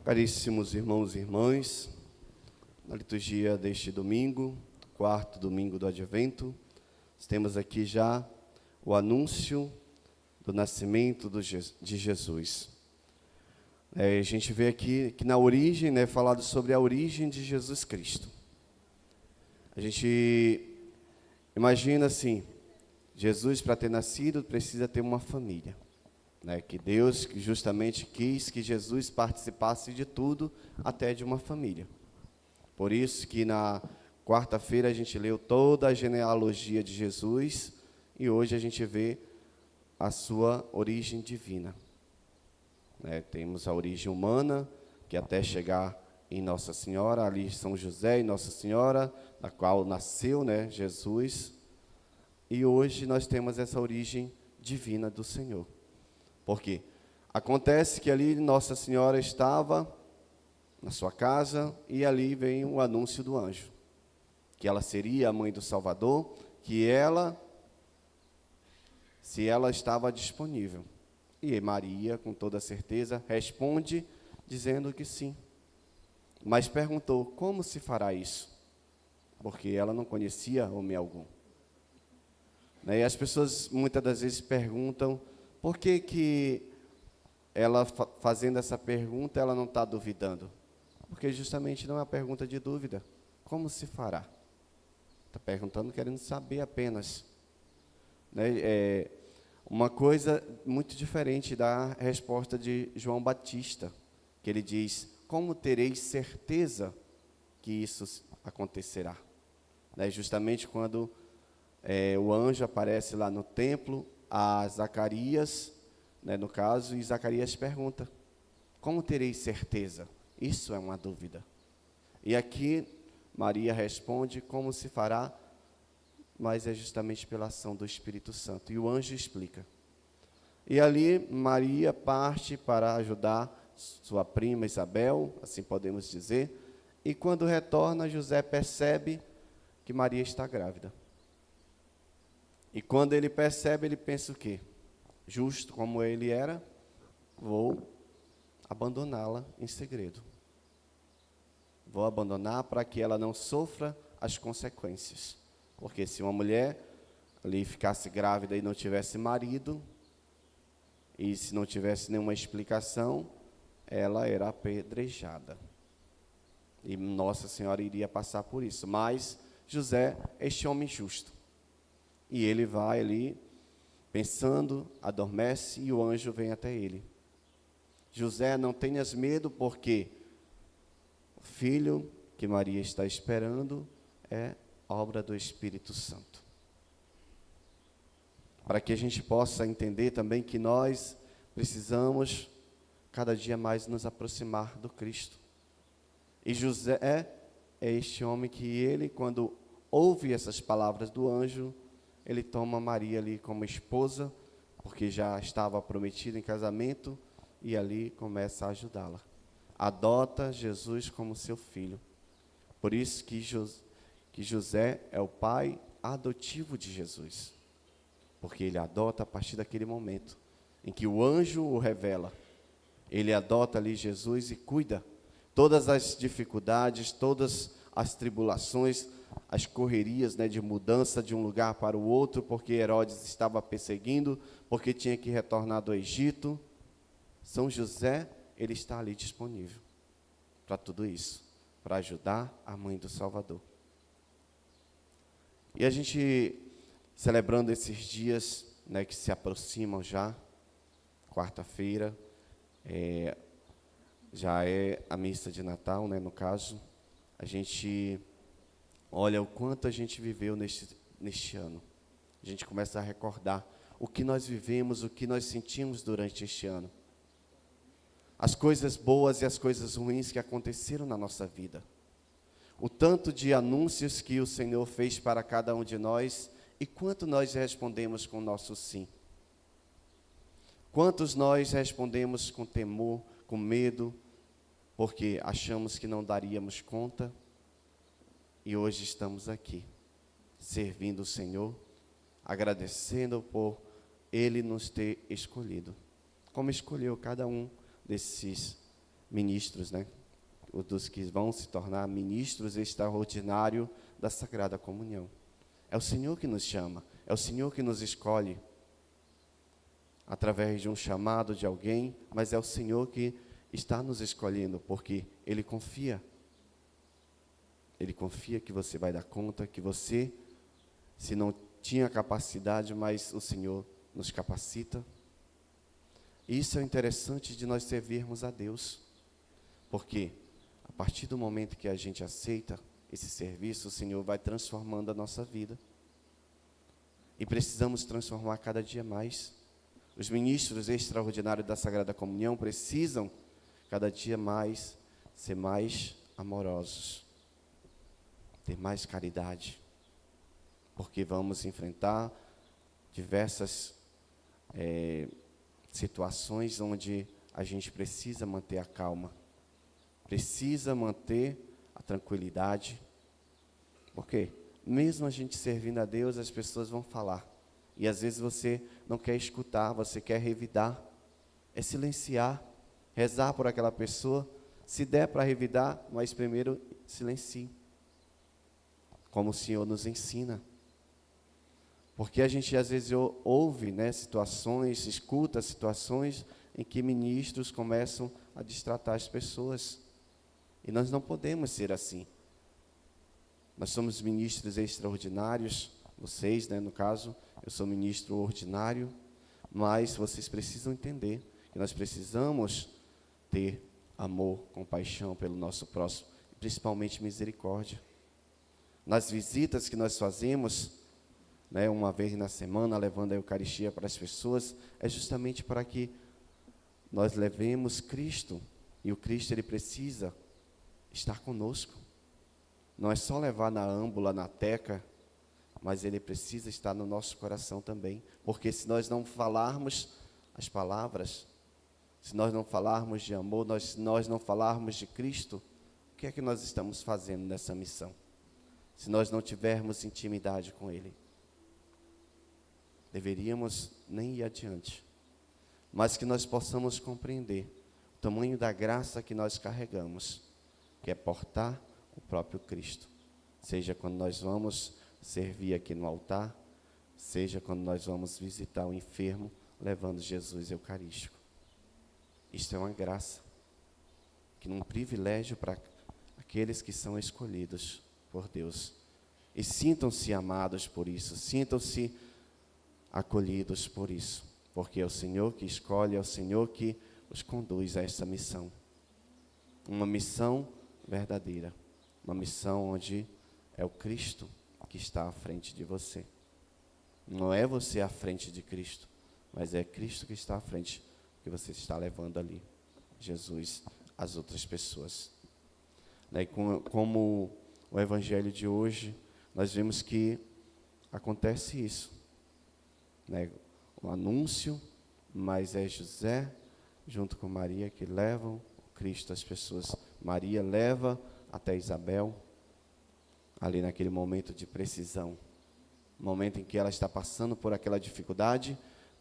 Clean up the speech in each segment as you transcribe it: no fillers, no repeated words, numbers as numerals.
Caríssimos irmãos e irmãs, na liturgia deste domingo, quarto domingo do Advento, temos aqui já o anúncio do nascimento de Jesus. A gente vê aqui que na origem, falado sobre a origem de Jesus Cristo. A gente imagina assim, Jesus para ter nascido precisa ter uma família. Que Deus justamente quis que Jesus participasse de tudo, até de uma família. Por isso que na quarta-feira a gente leu toda a genealogia de Jesus, e hoje a gente vê a sua origem divina. Temos a origem humana, que até chegar em Nossa Senhora, ali São José e Nossa Senhora, na qual nasceu Jesus, e hoje nós temos essa origem divina do Senhor. Porque acontece que ali Nossa Senhora estava na sua casa e ali vem o anúncio do anjo, que ela seria a mãe do Salvador, que se ela estava disponível. E Maria, com toda certeza, responde dizendo que sim. Mas perguntou, como se fará isso? Porque ela não conhecia homem algum. E as pessoas muitas das vezes perguntam, por que ela, fazendo essa pergunta, ela não está duvidando? Porque justamente não é uma pergunta de dúvida. Como se fará? Está perguntando, querendo saber apenas. Uma coisa muito diferente da resposta de João Batista, que ele diz, como tereis certeza que isso acontecerá? Justamente quando o anjo aparece lá no templo, a Zacarias, no caso, e Zacarias pergunta, como tereis certeza? Isso é uma dúvida. E aqui Maria responde, como se fará? Mas é justamente pela ação do Espírito Santo. E o anjo explica. E ali Maria parte para ajudar sua prima Isabel, assim podemos dizer, e quando retorna, José percebe que Maria está grávida. E quando ele percebe, ele pensa o quê? Justo como ele era, vou abandoná-la em segredo. Vou abandonar para que ela não sofra as consequências. Porque se uma mulher ali ficasse grávida e não tivesse marido, e se não tivesse nenhuma explicação, ela era apedrejada. E Nossa Senhora iria passar por isso. Mas José, este homem justo. E ele vai ali, pensando, adormece e o anjo vem até ele. José, não tenhas medo, porque o filho que Maria está esperando é obra do Espírito Santo. Para que a gente possa entender também que nós precisamos cada dia mais nos aproximar do Cristo. E José é este homem que ele, quando ouve essas palavras do anjo, ele toma Maria ali como esposa, porque já estava prometida em casamento, e ali começa a ajudá-la. Adota Jesus como seu filho. Por isso que José é o pai adotivo de Jesus. Porque ele adota a partir daquele momento em que o anjo o revela. Ele adota ali Jesus e cuida. Todas as dificuldades, todas as tribulações, as correrias de mudança de um lugar para o outro, porque Herodes estava perseguindo, porque tinha que retornar do Egito. São José, ele está ali disponível para tudo isso, para ajudar a mãe do Salvador. E a gente, celebrando esses dias que se aproximam já, quarta-feira, já é a missa de Natal, no caso, a gente olha o quanto a gente viveu neste ano. A gente começa a recordar o que nós vivemos, o que nós sentimos durante este ano. As coisas boas e as coisas ruins que aconteceram na nossa vida. O tanto de anúncios que o Senhor fez para cada um de nós e quanto nós respondemos com o nosso sim. Quantos nós respondemos com temor, com medo, porque achamos que não daríamos conta, e hoje estamos aqui, servindo o Senhor, agradecendo por Ele nos ter escolhido, como escolheu cada um desses ministros, né? Dos que vão se tornar ministros extraordinários da Sagrada Comunhão. É o Senhor que nos chama, é o Senhor que nos escolhe, através de um chamado de alguém, mas é o Senhor que está nos escolhendo, porque Ele confia. Ele confia que você vai dar conta, que você, se não tinha capacidade, mas o Senhor nos capacita. E isso é interessante de nós servirmos a Deus, porque a partir do momento que a gente aceita esse serviço, o Senhor vai transformando a nossa vida. E precisamos transformar cada dia mais. Os ministros extraordinários da Sagrada Comunhão precisam, cada dia mais, ser mais amorosos, ter mais caridade, porque vamos enfrentar diversas situações onde a gente precisa manter a calma, precisa manter a tranquilidade, porque mesmo a gente servindo a Deus, as pessoas vão falar, e às vezes você não quer escutar, você quer revidar, é silenciar, rezar por aquela pessoa, se der para revidar, mas primeiro silencie, como o Senhor nos ensina. Porque a gente às vezes ouve, né, situações, escuta situações em que ministros começam a destratar as pessoas. E nós não podemos ser assim. Nós somos ministros extraordinários, vocês, né, no caso, eu sou ministro ordinário, mas vocês precisam entender que nós precisamos ter amor, compaixão pelo nosso próximo, principalmente misericórdia. Nas visitas que nós fazemos, né, uma vez na semana, levando a Eucaristia para as pessoas, é justamente para que nós levemos Cristo, e o Cristo, Ele precisa estar conosco. Não é só levar na âmbula, na teca, mas Ele precisa estar no nosso coração também, porque se nós não falarmos as palavras, se nós não falarmos de amor, se nós não falarmos de Cristo, o que é que nós estamos fazendo nessa missão? Se nós não tivermos intimidade com Ele, deveríamos nem ir adiante, mas que nós possamos compreender o tamanho da graça que nós carregamos, que é portar o próprio Cristo, seja quando nós vamos servir aqui no altar, seja quando nós vamos visitar o enfermo, levando Jesus Eucarístico. Isto é uma graça, que é um privilégio para aqueles que são escolhidos por Deus, e sintam-se amados por isso, sintam-se acolhidos por isso, porque é o Senhor que escolhe, é o Senhor que os conduz a essa missão, uma missão verdadeira, uma missão onde é o Cristo que está à frente de você, não é você à frente de Cristo, mas é Cristo que está à frente, que você está levando ali, Jesus, às outras pessoas. Daí, como o Evangelho de hoje, nós vemos que acontece isso, né? O anúncio, mas é José, junto com Maria, que levam o Cristo às pessoas. Maria leva até Isabel, ali naquele momento de precisão, momento em que ela está passando por aquela dificuldade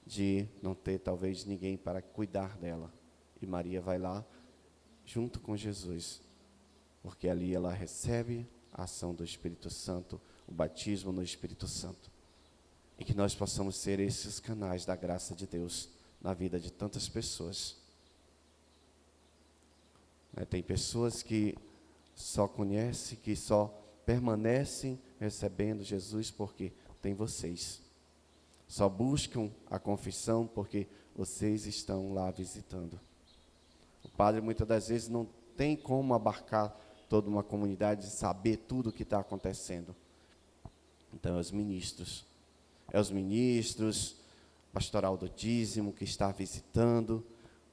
de não ter talvez ninguém para cuidar dela, e Maria vai lá junto com Jesus, porque ali ela recebe a ação do Espírito Santo, o batismo no Espírito Santo, e que nós possamos ser esses canais da graça de Deus na vida de tantas pessoas. Tem pessoas que só conhecem, que só permanecem recebendo Jesus porque tem vocês. Só buscam a confissão porque vocês estão lá visitando. O padre muitas das vezes não tem como abarcar toda uma comunidade e saber tudo o que está acontecendo. Então é os ministros, pastoral do dízimo que está visitando,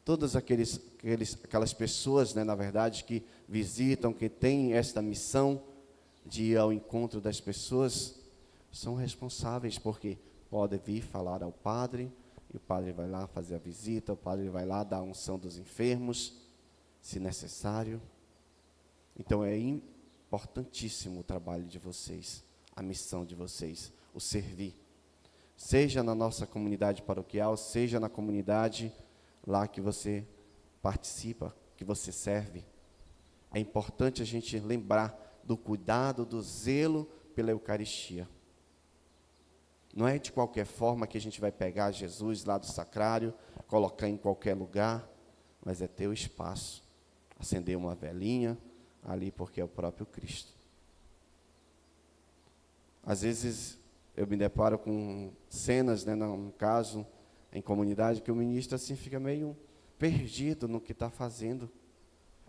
todas aquelas pessoas, né, na verdade, que visitam, que têm esta missão de ir ao encontro das pessoas, são responsáveis, porque podem vir falar ao padre, e o padre vai lá fazer a visita, o padre vai lá dar a unção dos enfermos, se necessário. Então é importantíssimo o trabalho de vocês, a missão de vocês, o servir. Seja na nossa comunidade paroquial, seja na comunidade lá que você participa, que você serve. É importante a gente lembrar do cuidado, do zelo pela Eucaristia. Não é de qualquer forma que a gente vai pegar Jesus lá do sacrário, colocar em qualquer lugar, mas é ter o espaço, acender uma velinha ali, porque é o próprio Cristo. Às vezes eu me deparo com cenas, né, no caso, em comunidade, que o ministro assim fica meio perdido no que está fazendo,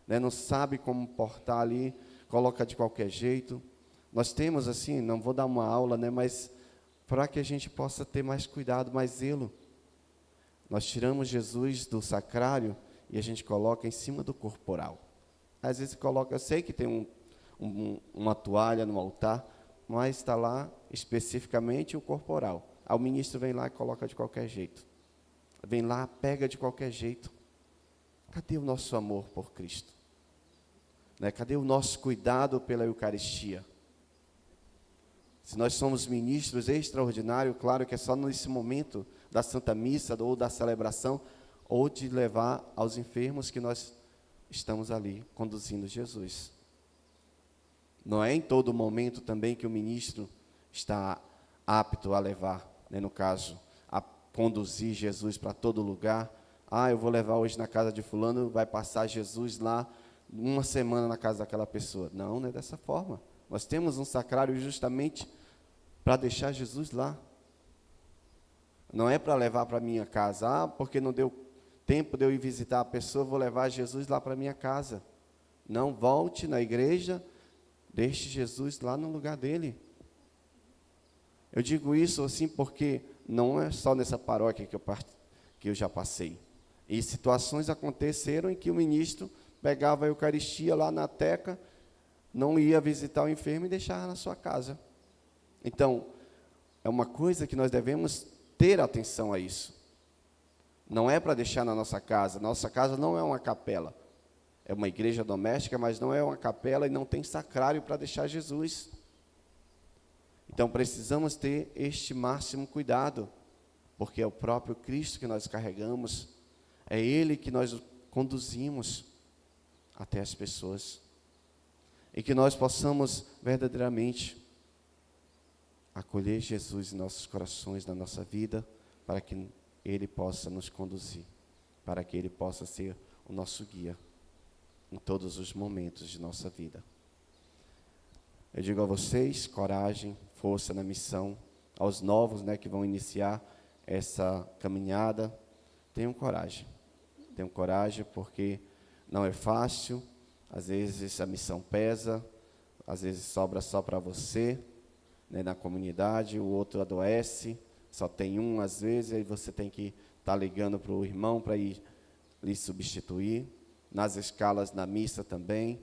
né, não sabe como portar ali, coloca de qualquer jeito. Nós temos assim, não vou dar uma aula, né, mas para que a gente possa ter mais cuidado, mais zelo. Nós tiramos Jesus do sacrário e a gente coloca em cima do corporal. Às vezes coloca, eu sei que tem uma toalha no altar, mas está lá especificamente o corporal. Aí o ministro vem lá e coloca de qualquer jeito. Vem lá, pega de qualquer jeito. Cadê o nosso amor por Cristo? Né? Cadê o nosso cuidado pela Eucaristia? Se nós somos ministros extraordinários, claro que é só nesse momento da Santa Missa ou da celebração, ou de levar aos enfermos que nós estamos ali conduzindo Jesus. Não é em todo momento também que o ministro está apto a levar, né, no caso, a conduzir Jesus para todo lugar. Eu vou levar hoje na casa de fulano, vai passar Jesus lá uma semana na casa daquela pessoa. Não, não é dessa forma. Nós temos um sacrário justamente para deixar Jesus lá. Não é para levar para a minha casa. Porque não deu tempo de eu ir visitar a pessoa, vou levar Jesus lá para a minha casa. Não, volte na igreja, deixe Jesus lá no lugar dele. Eu digo isso assim porque não é só nessa paróquia que eu já passei. E situações aconteceram em que o ministro pegava a Eucaristia lá na teca, não ia visitar o enfermo e deixava na sua casa. Então, é uma coisa que nós devemos ter atenção a isso. Não é para deixar na nossa casa. Nossa casa não é uma capela. É uma igreja doméstica, mas não é uma capela e não tem sacrário para deixar Jesus. Então, precisamos ter este máximo cuidado, porque é o próprio Cristo que nós carregamos, é Ele que nós conduzimos até as pessoas. E que nós possamos verdadeiramente acolher Jesus em nossos corações, na nossa vida, para que Ele possa nos conduzir, para que Ele possa ser o nosso guia em todos os momentos de nossa vida. Eu digo a vocês, coragem, força na missão, aos novos, né, que vão iniciar essa caminhada, tenham coragem porque não é fácil, às vezes a missão pesa, às vezes sobra só para você, né, na comunidade, o outro adoece, só tem um às vezes, aí você tem que estar ligando para o irmão para ir lhe substituir, nas escalas na missa também.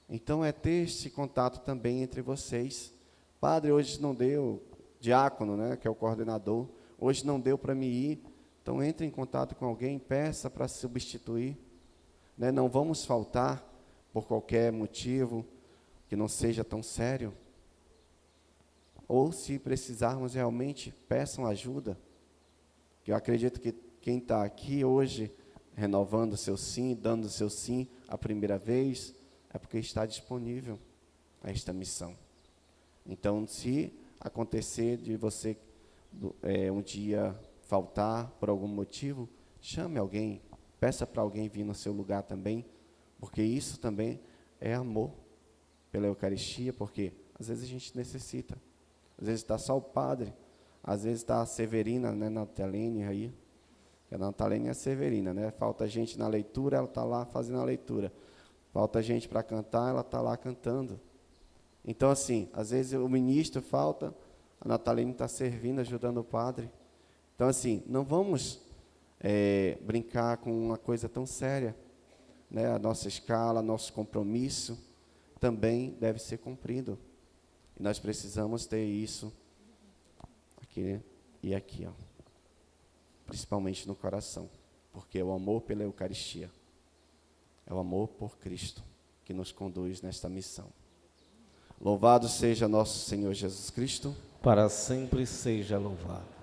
Então é ter esse contato também entre vocês. Padre, hoje não deu, diácono, né, que é o coordenador, hoje não deu para me ir, então entre em contato com alguém, peça para substituir, né, não vamos faltar por qualquer motivo que não seja tão sério. Ou se precisarmos realmente, peçam ajuda, que eu acredito que quem está aqui hoje, renovando o seu sim, dando o seu sim a primeira vez, é porque está disponível a esta missão. Então, se acontecer de você um dia faltar por algum motivo, chame alguém, peça para alguém vir no seu lugar também, porque isso também é amor pela Eucaristia, porque às vezes a gente necessita, às vezes está só o padre, às vezes está a Severina, né, Natalene aí, a Natalene é a Severina, né, falta gente na leitura, ela está lá fazendo a leitura, falta gente para cantar, ela está lá cantando. Então, assim, às vezes o ministro falta, a Natalene está servindo, ajudando o padre. Então, assim, não vamos brincar com uma coisa tão séria, né? A nossa escala, nosso compromisso também deve ser cumprido. E nós precisamos ter isso aqui e aqui, ó, principalmente no coração, porque é o amor pela Eucaristia, é o amor por Cristo que nos conduz nesta missão. Louvado seja nosso Senhor Jesus Cristo. Para sempre seja louvado.